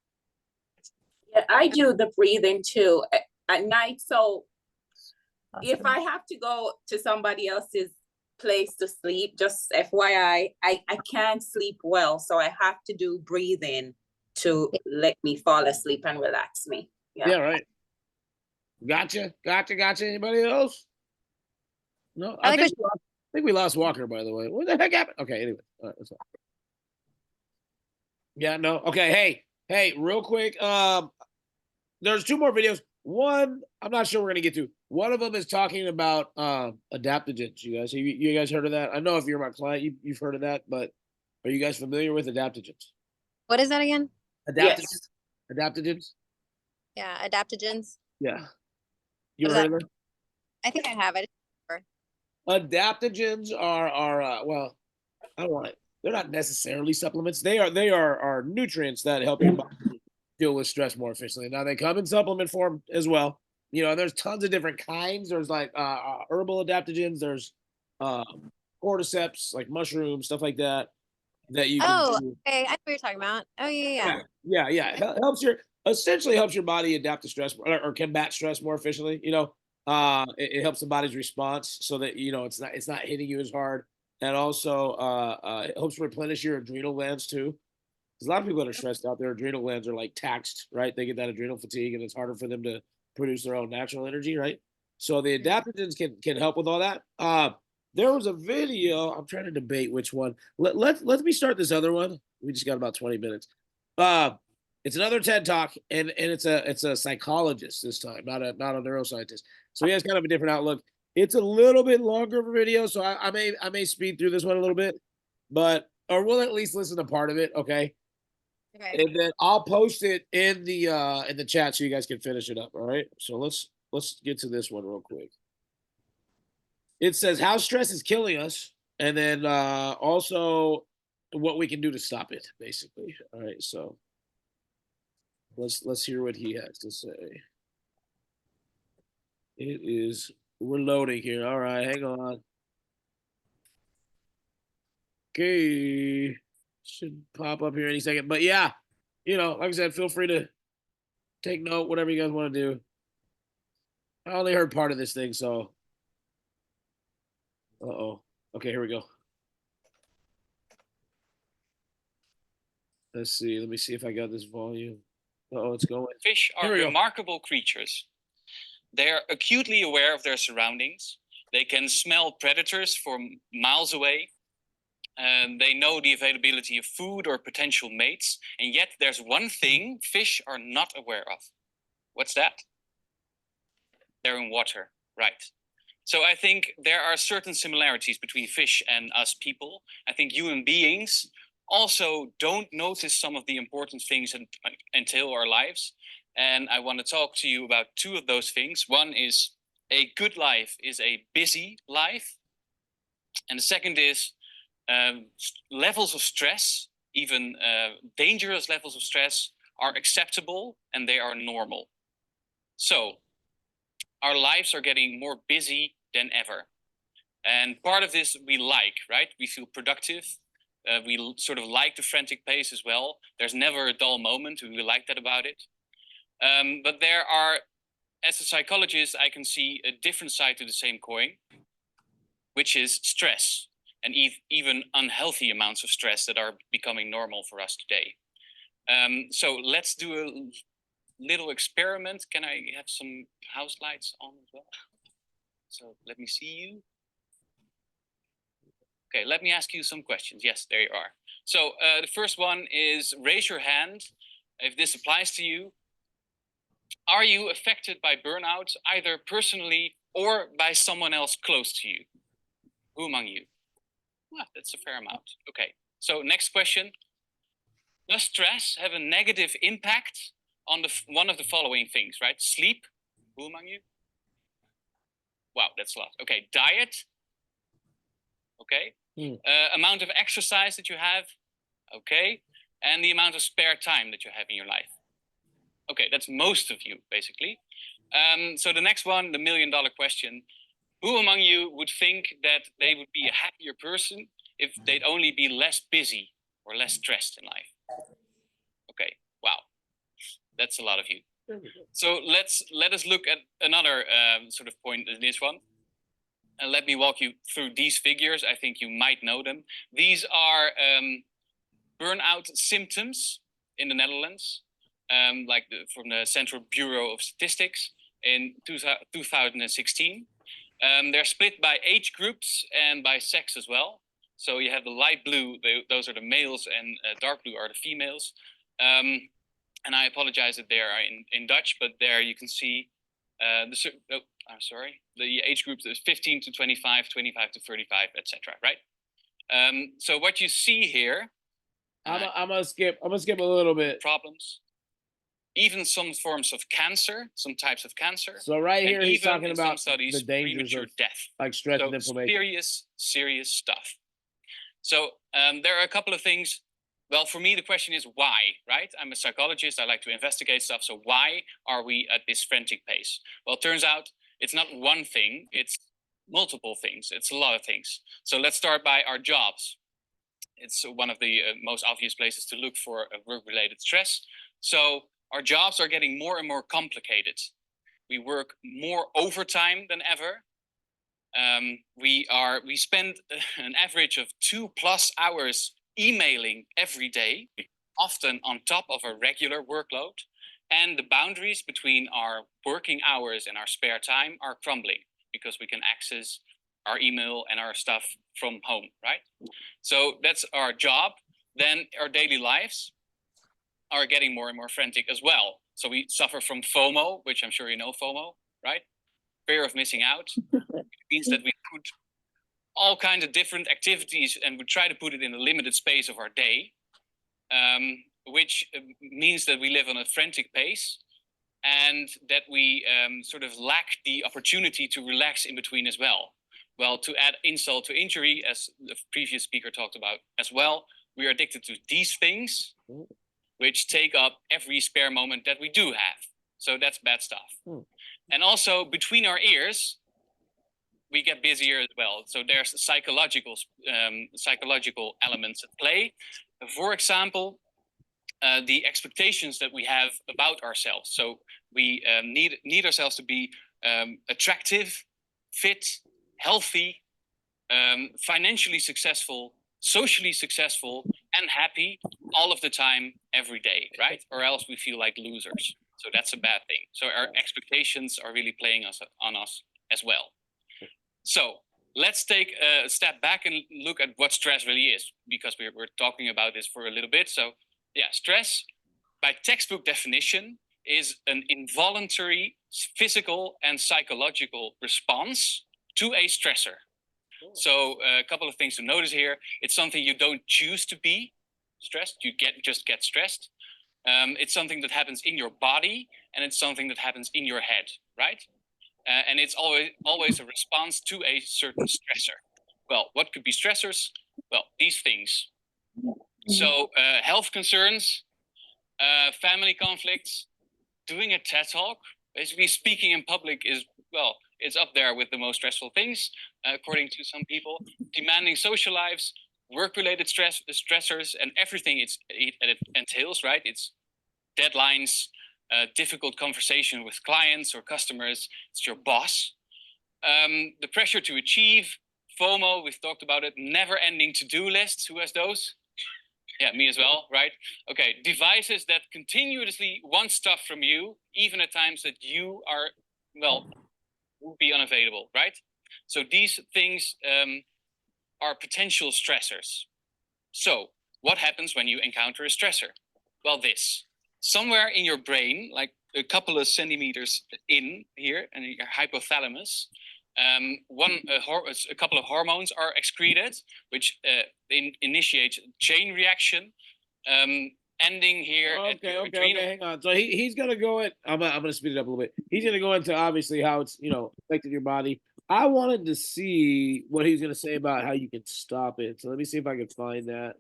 Yeah, I do the breathing too at night. So if I have to go to somebody else's place to sleep, just FYI, I can't sleep well. So I have to do breathing to let me fall asleep and relax me. Yeah, right. Gotcha. Anybody else? No, I think we lost Walker, by the way. What the heck happened? Okay, anyway. All right, that's all. Yeah, no. Okay, hey, real quick. There's two more videos. One, I'm not sure we're gonna get to. One of them is talking about adaptogens. You guys heard of that? I know if you're my client, you've heard of that, but are you guys familiar with adaptogens? What is that again? Adaptogens. Yes. Adaptogens. Yeah, adaptogens. Yeah. You What ever is heard of them? I think I have it. Adaptogens are well, I don't want it. They're not necessarily supplements. They are nutrients that help your body deal with stress more efficiently. Now they come in supplement form as well, You know, there's tons of different kinds. There's like herbal adaptogens. There's cordyceps, like mushrooms, stuff like that that you can Oh, do. okay. I know what you're talking about. Oh yeah. Yeah. Helps your essentially helps your body adapt to stress or combat stress more efficiently. You know, it helps the body's response so that you know it's not hitting you as hard, and also it helps replenish your adrenal glands too. 'Cause a lot of people that are stressed out, their adrenal glands are like taxed, right? They get that adrenal fatigue, and it's harder for them to produce their own natural energy, right? So the adaptogens can help with all that. There was a video. I'm trying to debate which one. Let me start this other one. We just got about 20 minutes. Uh, it's another TED talk, and it's a psychologist this time, not a neuroscientist. So he has kind of a different outlook. It's a little bit longer of a video, so I may speed through this one a little bit, but or we'll at least listen to part of it, okay? Okay. And then I'll post it in the chat so you guys can finish it up. All right. So let's get to this one real quick. It says how stress is killing us, and then also what we can do to stop it, basically. All right. So let's hear what he has to say. It is we're loading here. All right, hang on. Okay. Should pop up here any second. But yeah, you know, like I said, feel free to take note, whatever you guys want to do. I only heard part of this thing, so. Uh-oh. Okay, here we go. Let's see. Let me see if I got this volume. Uh-oh, it's going. Fish are Here we go. remarkable creatures. They are acutely aware of their surroundings. They can smell predators from miles away. They know the availability of food or potential mates. And yet there's one thing fish are not aware of. What's that? They're in water, right? So I think there are certain similarities between fish and us people. I think human beings also don't notice some of the important things until our lives. And I want to talk to you about two of those things. One is a good life is a busy life. And the second is levels of stress, even dangerous levels of stress, are acceptable and they are normal. So our lives are getting more busy than ever. And part of this we like, right? We feel productive. We sort of like the frantic pace as well. There's never a dull moment. We like that about it. But there are, as a psychologist, I can see a different side to the same coin, which is stress and even unhealthy amounts of stress that are becoming normal for us today. So let's do a little experiment. Can I have some house lights on as well? So let me see you. Okay, let me ask you some questions. Yes, there you are. So the first one is raise your hand if this applies to you. Are you affected by burnout, either personally or by someone else close to you? Who among you? Well, that's a fair amount. Okay, so next question. Does stress have a negative impact on one of the following things, right? Sleep. Who among you? Wow, that's a lot. Okay, diet. Okay. Amount of exercise that you have. Okay. And the amount of spare time that you have in your life. Okay, that's most of you, basically. So the next one, the $1 million question. Who among you would think that they would be a happier person if they'd only be less busy or less stressed in life? Okay, wow. That's a lot of you. So let us look at another sort of point in this one. And let me walk you through these figures. I think you might know them. These are burnout symptoms in the Netherlands, from the Central Bureau of Statistics in 2016. They're split by age groups and by sex as well. So you have the light blue, those are the males, and dark blue are the females. And I apologize that they are in Dutch, but there you can see the age groups is 15 to 25, 25 to 35, etc. Right? So what you see here, I'm gonna skip a little bit. Problems, even some forms of cancer, some types of cancer. So right here, he's even talking in some about studies, the dangers premature of death. like stress So and inflammation. serious stuff. So there are a couple of things Well, for me, the question is why, right? I'm a psychologist. I like to investigate stuff. So why are we at this frantic pace? Well, it turns out it's not one thing. It's multiple things. It's a lot of things. So let's start by our jobs. It's one of the most obvious places to look for work-related stress. So our jobs are getting more and more complicated. We work more overtime than ever. We spend an average of 2+ hours emailing every day, often on top of a regular workload. And the boundaries between our working hours and our spare time are crumbling because we can access our email and our stuff from home, right? So that's our job. Then our daily lives are getting more and more frantic as well. So we suffer from FOMO, which I'm sure you know FOMO, right? Fear of missing out. It means that we put all kinds of different activities and we try to put it in a limited space of our day, which means that we live on a frantic pace and that we sort of lack the opportunity to relax in between as well. Well, to add insult to injury, as the previous speaker talked about as well, we are addicted to these things, which take up every spare moment that we do have. So that's bad stuff. And also between our ears, we get busier as well. So there's psychological elements at play. For example, the expectations that we have about ourselves. So we need ourselves to be attractive, fit, healthy, financially successful, socially successful, and happy all of the time, every day, right? Or else we feel like losers. So that's a bad thing. So our expectations are really playing on us as well. So let's take a step back and look at what stress really is, because we're talking about this for a little bit. So yeah, stress, by textbook definition, is an involuntary physical and psychological response to a stressor. So a couple of things to notice here. It's something you don't choose to be stressed. You just get stressed. It's something that happens in your body, and it's something that happens in your head, right? And it's always a response to a certain stressor. Well, what could be stressors? Well, these things. So health concerns, family conflicts, doing a TED Talk, basically speaking in public is, well, it's up there with the most stressful things, according to some people. Demanding social lives, work-related stressors, and everything it entails, right? It's deadlines, difficult conversation with clients or customers. It's your boss. The pressure to achieve, FOMO, we've talked about it, never-ending to-do lists. Who has those? Yeah, me as well, right? Okay, devices that continuously want stuff from you, even at times that you are, well, would be unavailable, right? So these things are potential stressors. So what happens when you encounter a stressor? Well, this. Somewhere in your brain, like a couple of centimeters in here, and your hypothalamus, a couple of hormones are excreted, which initiate a chain reaction, ending here. Okay, hang on. So he's gonna go in. I'm gonna speed it up a little bit. He's gonna go into obviously how it's affected your body. I wanted to see what he's gonna say about how you can stop it. So let me see if I can find that.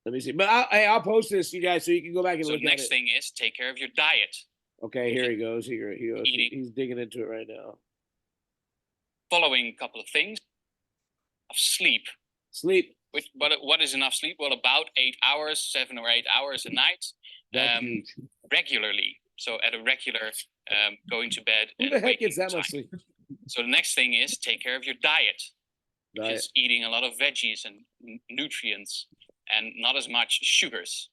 Let me see. But I'll post this, you guys, so you can go back and so look at it. So next thing is take care of your diet. Okay, here he goes. Here he goes. Eating. He's digging into it right now. Following a couple of things of sleep. Sleep. What is enough sleep? Well, about 8 hours, 7 or 8 hours a night, regularly. So at a regular going to bed. Who the heck gets that much sleep? So the next thing is take care of your diet. Just eating a lot of veggies and nutrients and not as much sugars.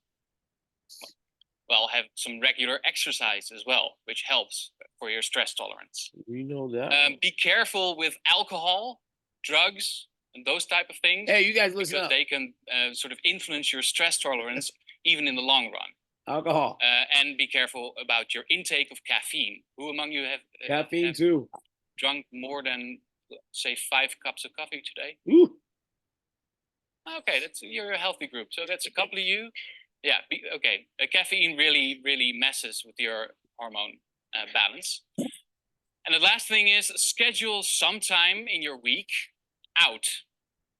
Well, have some regular exercise as well, which helps for your stress tolerance. We know that. Be careful with alcohol, drugs, and those type of things. Hey, you guys listen because up. They can sort of influence your stress tolerance even in the long run. Alcohol. And be careful about your intake of caffeine. Who among you have caffeine too? Drunk more than, say, 5 cups of coffee today? Ooh. Okay, you're a healthy group. So that's a couple of you. Yeah, okay. Caffeine really messes with your hormone balance. And the last thing is schedule some time in your week out.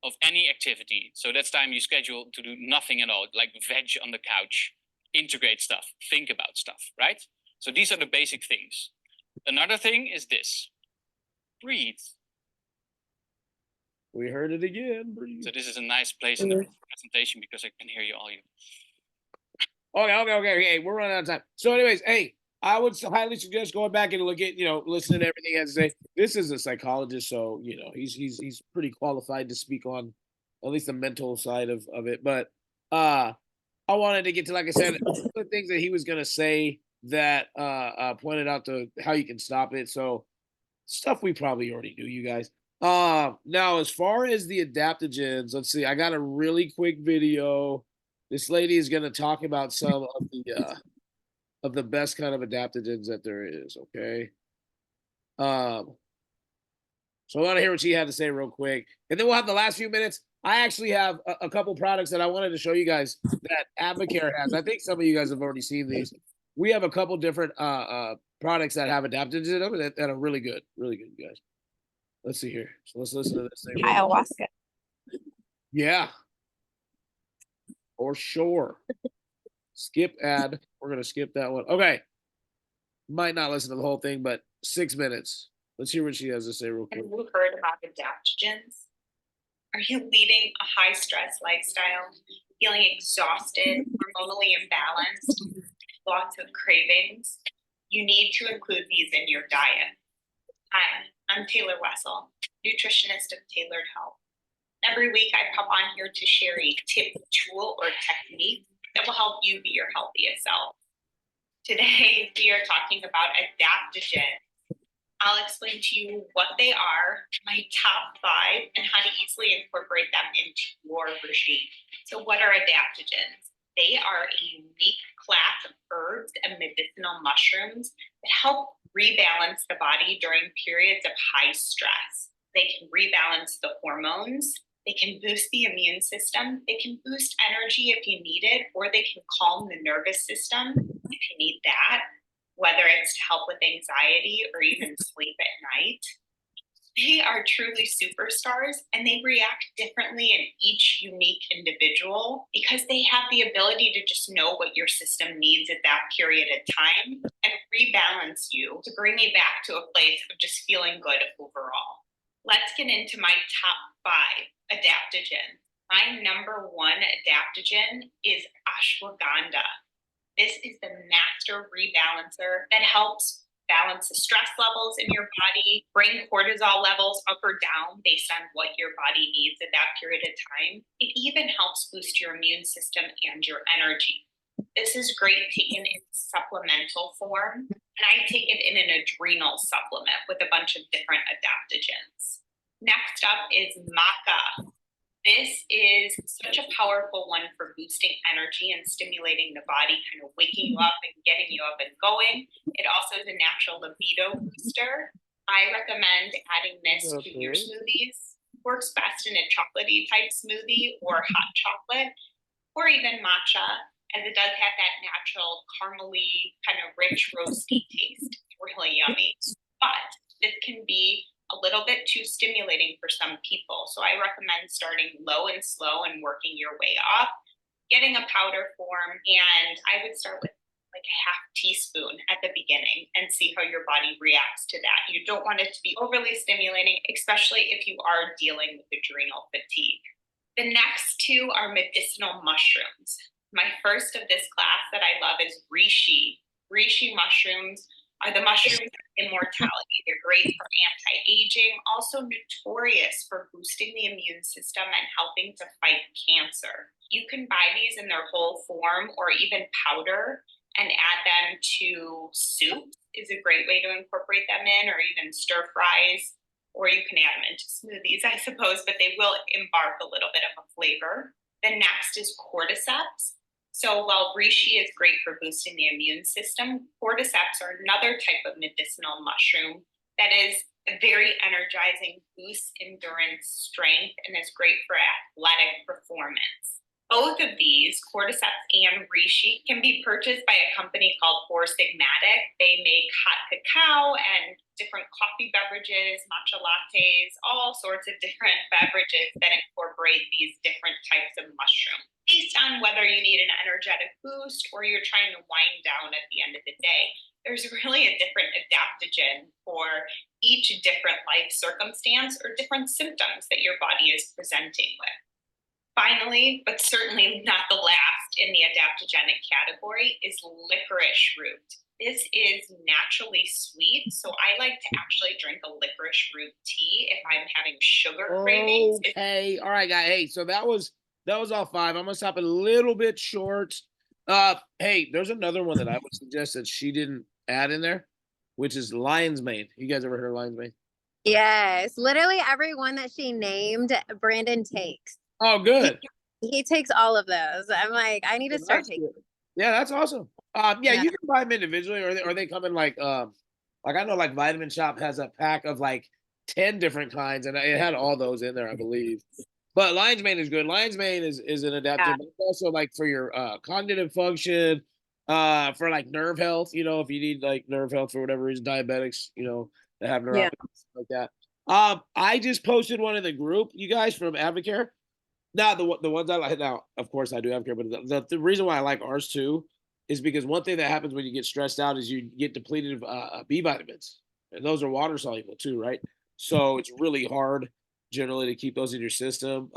of any activity. So that's time you schedule to do nothing at all, like veg on the couch, integrate stuff, think about stuff, right? So these are the basic things. Another thing is this: breathe. We heard it again. Breathe. So this is a nice place in the presentation because I can hear you all. Okay. We're running out of time. So, anyways, hey, I would highly suggest going back and look at, listening to everything he has to say. This is a psychologist, so he's pretty qualified to speak on at least the mental side of it. But I wanted to get to, like I said, the things that he was gonna say that pointed out to how you can stop it. So stuff we probably already knew, you guys. Now as far as the adaptogens, let's see. I got a really quick video. This lady is going to talk about some of the best kind of adaptogens that there is. Okay. So I want to hear what she had to say real quick, and then we'll have the last few minutes. I actually have a couple products that I wanted to show you guys that Advocare has. I think some of you guys have already seen these. We have a couple different products that have adaptogens in them that are really good, you guys. Let's see here. So let's listen to this thing. Ayahuasca. Yeah. For sure. Skip ad. We're going to skip that one. Okay. Might not listen to the whole thing, but 6 minutes. Let's hear what she has to say real quick. Have you heard about adaptogens? Are you leading a high stress lifestyle, feeling exhausted, hormonally imbalanced, lots of cravings? You need to include these in your diet. Hi, I'm Taylor Wessel, nutritionist of Tailored Health. Every week I pop on here to share a tip, tool, or technique that will help you be your healthiest self. Today, we are talking about adaptogens. I'll explain to you what they are, my top 5, and how to easily incorporate them into your regime. So what are adaptogens? They are a unique class of herbs and medicinal mushrooms that help rebalance the body during periods of high stress. They can rebalance the hormones. They can boost the immune system. They can boost energy if you need it, or they can calm the nervous system if you need that, whether it's to help with anxiety or even sleep at night. They are truly superstars, and they react differently in each unique individual because they have the ability to just know what your system needs at that period of time and rebalance you to bring you back to a place of just feeling good overall. Let's get into my top 5 adaptogens. My number 1 adaptogen is ashwagandha. This is the master rebalancer that helps balance the stress levels in your body, bring cortisol levels up or down based on what your body needs at that period of time. It even helps boost your immune system and your energy. This is great taken in supplemental form, and I take it in an adrenal supplement with a bunch of different adaptogens. Next up is maca. This is such a powerful one for boosting energy and stimulating the body, kind of waking you up and getting you up and going. It also is a natural libido booster. I recommend adding this to your smoothies. Works best in a chocolatey type smoothie or hot chocolate, or even matcha, as it does have that natural caramely, kind of rich, roasty taste. It's really yummy. But this can be a little bit too stimulating for some people. So I recommend starting low and slow and working your way up, getting a powder form, and I would start with like a half teaspoon at the beginning and see how your body reacts to that. You don't want it to be overly stimulating, especially if you are dealing with adrenal fatigue. The next 2 are medicinal mushrooms. My first of this class that I love is reishi. Reishi mushrooms are the mushrooms of immortality. They're great for anti-aging, also notorious for boosting the immune system and helping to fight cancer. You can buy these in their whole form or even powder and add them to soup is a great way to incorporate them in, or even stir fries, or you can add them into smoothies, I suppose, but they will impart a little bit of a flavor. The next is cordyceps. So while reishi is great for boosting the immune system, cordyceps are another type of medicinal mushroom that is a very energizing, boosts endurance, strength, and is great for athletic performance. Both of these, cordyceps and Reishi can be purchased by a company called Four Sigmatic. They make hot cacao and different coffee beverages, matcha lattes, all sorts of different beverages that incorporate these different types of mushroom. Based on whether you need an energetic boost or you're trying to wind down at the end of the day, there's really a different adaptogen for each different life circumstance or different symptoms that your body is presenting with. Finally, but certainly not the last in the adaptogenic category, is licorice root. This is naturally sweet, so I like to actually drink a licorice root tea if I'm having sugar cravings. Okay, all right, guys. Hey, so that was all 5. I'm gonna stop a little bit short. Hey, there's another one that I would suggest that she didn't add in there, which is lion's mane. You guys ever heard of lion's mane? Yes, literally every one that she named, Brandon takes. Oh, good. He takes all of those. I'm like, I need to start That's taking. good. Yeah, that's awesome. Yeah, you can buy them individually, or they come in like I know like Vitamin Shop has a pack of like 10 different kinds, and it had all those in there, I believe. But lion's mane is good. Lion's mane is an adaptive, but also like for your cognitive function, for like nerve health. You know, if you need like nerve health for whatever reason, diabetics, you know, that have neuropathy, like that. I just posted one in the group, you guys, from Advocare. Now the ones I like now, of course I do Advocare, but the reason why I like ours too is because one thing that happens when you get stressed out is you get depleted of B vitamins, and those are water soluble too, right? So it's really hard generally to keep those in your system.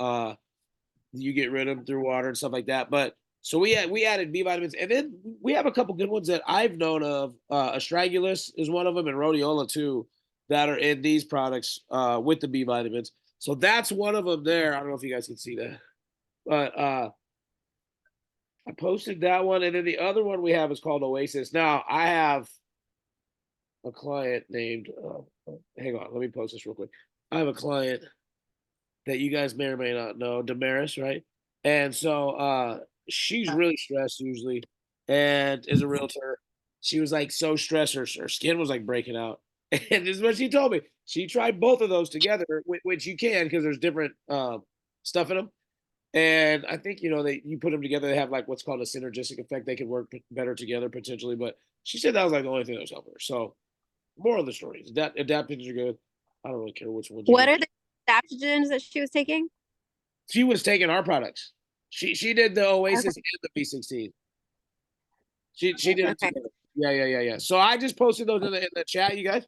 You get rid of them through water and stuff like that. But so we added B vitamins, and then we have a couple good ones that I've known of. Astragalus is one of them, and Rhodiola too, that are in these products with the B vitamins. So that's one of them there. I don't know if you guys can see that, but I posted that one, and then the other one we have is called Oasis. Now I have a client named. Hang on, let me post this real quick. I have a client that you guys may or may not know, Damaris, right? And so she's really stressed usually, and is a realtor. She was like so stressed, her skin was like breaking out. And this is what she told me. She tried both of those together, which you can because there's different stuff in them. And I think, you know, you put them together, they have like what's called a synergistic effect. They can work better together potentially. But she said that was like the only thing that was helping her. So, moral of the story is that adaptogens are good. I don't really care which ones. What are the adaptogens that she was taking? She was taking our products. She did the Oasis and the B16. She did it together. Yeah. So I just posted those in the chat, you guys.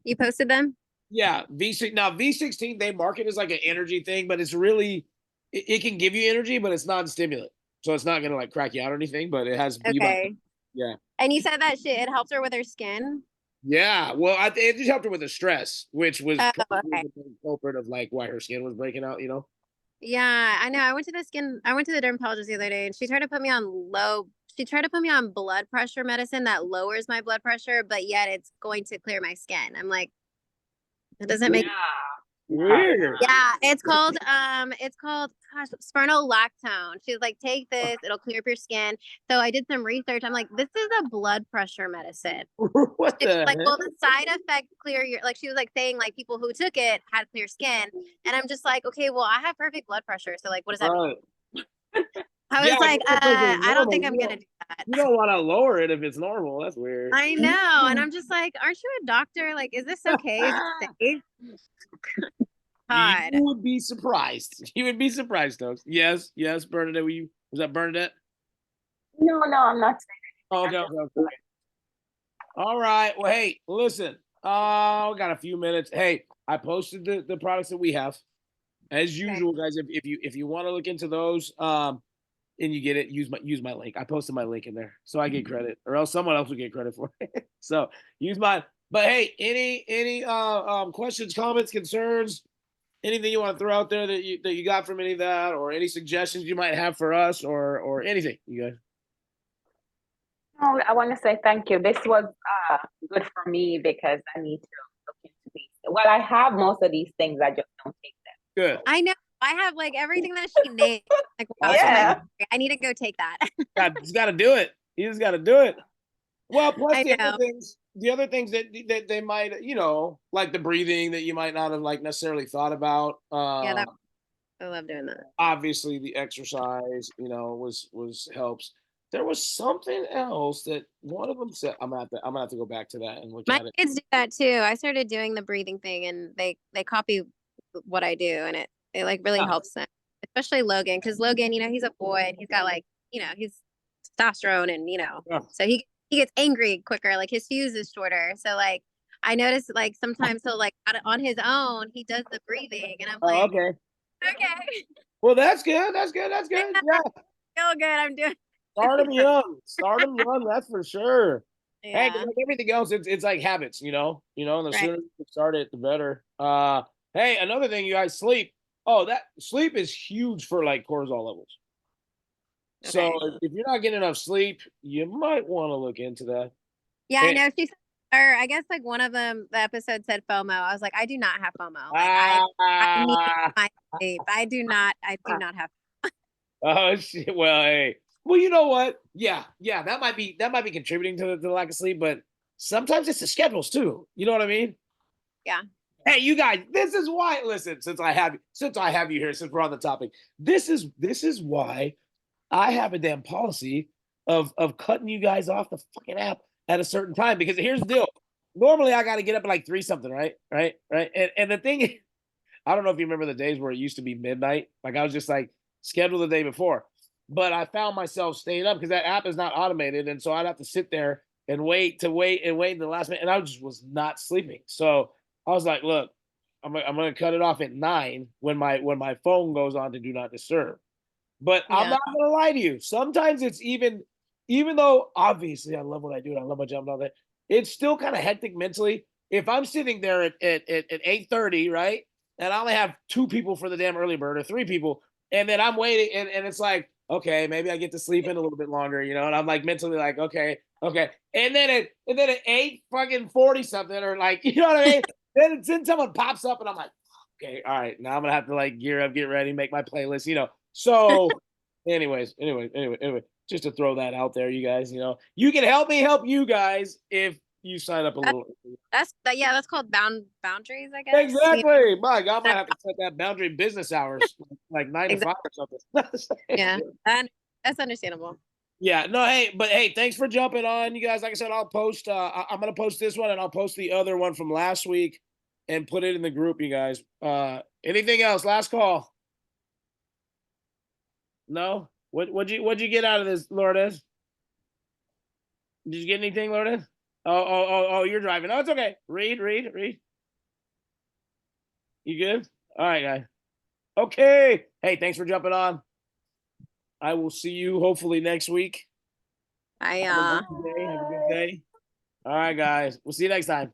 You posted them? Yeah, V16 they market as like an energy thing, but it's really it can give you energy, but it's non-stimulant, so it's not gonna like crack you out or anything. But it has yeah. And you said that it helped her with her skin. Yeah, well, it just helped her with the stress, which was okay. the culprit of like why her skin was breaking out. You know. Yeah, I know. I went to the dermatologist the other day, and she tried to put me on blood pressure medicine that lowers my blood pressure, but yet it's going to clear my skin. I'm like, it doesn't make weird. Yeah, it's called spironolactone. She was like, take this, it'll clear up your skin. So I did some research. I'm like, this is a blood pressure medicine. What the like, heck? well, the side effect clear your, like she was like saying like people who took it had clear skin. And I'm just like, okay, well, I have perfect blood pressure. So like, what does that mean? I was like, I don't think I'm gonna do that. You don't want to lower it if it's normal. That's weird. I know, and I'm just like, aren't you a doctor? Like, is this okay? Is this safe? God. You would be surprised. You would be surprised, Stokes. Yes, Bernadette. Was that Bernadette? No, I'm not. Okay. All right. Well, hey, listen. We got a few minutes. Hey, I posted the products that we have, as usual, guys. If you want to look into those, and you get it, use my link. I posted my link in there, so I get credit, or else someone else will get credit for it. So use mine. But hey, any questions, comments, concerns, anything you want to throw out there that you got from any of that, or any suggestions you might have for us, or anything, you guys? No, I want to say thank you. This was good for me because I need to look into these. Well, I have most of these things. I just don't take them. Good. I know. I have like everything that she named. Like, wow, Yeah. I need to go take that. He's got to do it. You just got to do it. Well, plus I the know. other things that they might, like the breathing that you might not have like necessarily thought about. I love doing that. Obviously, the exercise, you know, was helps. There was something else that one of them said. I'm gonna have to go back to that and look My at it. kids do that too. I started doing the breathing thing, and they copy what I do, and it like really Yeah. helps them, especially Logan, because Logan, he's a boy, and he's got like, he's testosterone, and Yeah. so he gets angry quicker. Like his fuse is shorter. So like I notice like sometimes he'll like on his own he does the breathing, and I'm Oh, like, okay. okay, Well, that's good. That's good. That's good. Yeah. feel good. I'm doing. Start them young. Start them young. That's for sure. Hey, 'cause Yeah. like everything else, it's like habits, you know. And the Right. sooner you start it, the better. Hey, another thing, you guys, sleep. Oh, that sleep is huge for like cortisol levels. So Okay. if you're not getting enough sleep, you might want to look into that. Yeah, I Hey, know. She said, or I guess like one of them, the episode said FOMO. I was like, I do not have FOMO. Like I need my sleep. I do not have. Oh shit. Well, hey. Well, you know what? Yeah, that might be contributing to the lack of sleep, but sometimes it's the schedules too. You know what I mean? Yeah. Hey, you guys, this is why. Listen, since I have you here, since we're on the topic, this is why I have a damn policy of cutting you guys off the fucking app at a certain time. Because here's the deal. Normally, I got to get up at like 3 something, right? And the thing is, I don't know if you remember the days where it used to be midnight. Like I was just like scheduled the day before, but I found myself staying up because that app is not automated, and so I'd have to sit there and wait in the last minute, and I just was not sleeping. So I was like, look, I'm gonna cut it off at 9 when my phone goes on to do not disturb. But I'm Yeah. not gonna lie to you. Sometimes it's even though obviously I love what I do and I love my job and all that, it's still kind of hectic mentally. If I'm sitting there at 8:30, right? And I only have 2 people for the damn early bird or 3 people, and then I'm waiting and it's like, okay, maybe I get to sleep in a little bit longer, and I'm like mentally like, okay. And then at 8 fucking 40 something, or like, you know what I mean? then someone pops up and I'm like, okay, all right, now I'm gonna have to like gear up, get ready, make my playlist. So anyways, just to throw that out there, you guys, you can help me help you guys if you sign up a little early. That's called boundaries, I guess. Exactly. My God, I might have to set that boundary business hours like 9 to 5 or something. Yeah, that's understandable. Yeah, no, hey, thanks for jumping on, you guys. Like I said, I'll post. I'm gonna post this one, and I'll post the other one from last week, and put it in the group, you guys. Anything else? Last call. No. What'd you get out of this, Lourdes? Did you get anything, Lourdes? Oh, you're driving. Oh, it's okay. Read. You good? All right, guys. Okay. Hey, thanks for jumping on. I will see you hopefully next week. Have a good day. All right, guys. We'll see you next time.